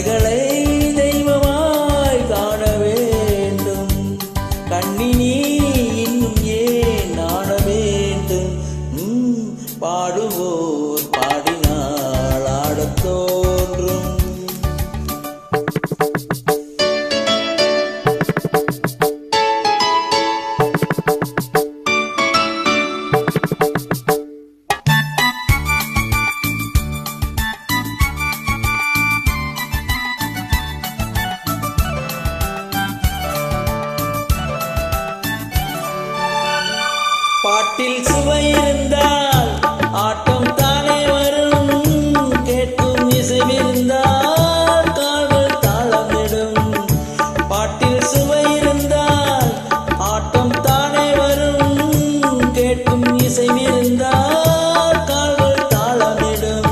கலைகளை தெய்வமாய் காண வேண்டும். கண்ணினி இன்னும் ஏன் நாட வேண்டும்? பாடுவோர் பாடினால் ஆடத் தோன்றும். பாட்டில் சுவை இருந்தால் ஆட்டம் தானே வரும். கேட்கும் இசைவிருந்தால் கால்கள் தாளமிடும். பாட்டில் சுவை இருந்தால் ஆட்டம் தானே வரும். கேட்கும் இசைவிருந்தால் கால்கள் தாளமிடும்.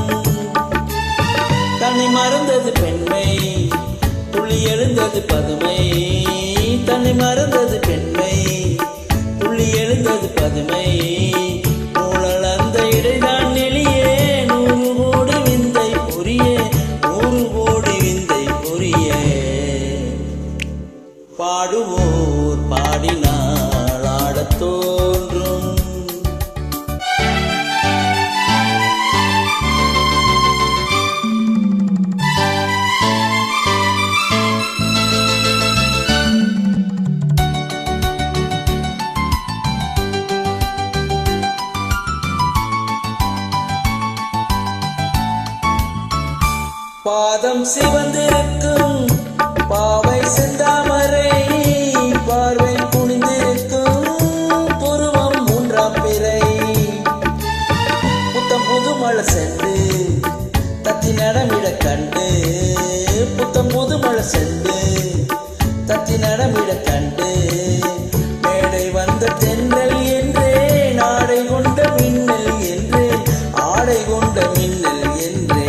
தன்னை மறந்தது பெண்மை, துள்ளி எழுந்தது பதுமை. தன்னை மறந்தது பெண்மை, துள்ளி எழுந்தது பதுமை. ஊழல் அந்த இடைதான் நெளியே. 100 கோடி விந்தை புரிய, 100 கோடி விந்தை புரிய. பாடுவோர் பாடினால் ஆடத் தோன்றும். பாதம் சிவந்திருக்கும் பாவை செந்தாமரை. பார்வை குனிந்திருக்கும் புருவம் 3ஆம் பிறை. புத்தம் புது மழை சென்று தத்தி நடமிட கண்டு. புத்தம் புது மழை சென்று தத்தி நடமிட கண்டு. மேடை வந்த தென்றல் என்றே நாடை கொண்ட மின்னல் என்றே. ஆடை கொண்ட மின்னல் என்றே.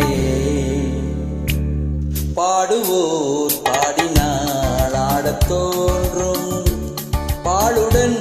பாடுவோர் பாடினால் ஆடத் தோன்றும். பாலுடன்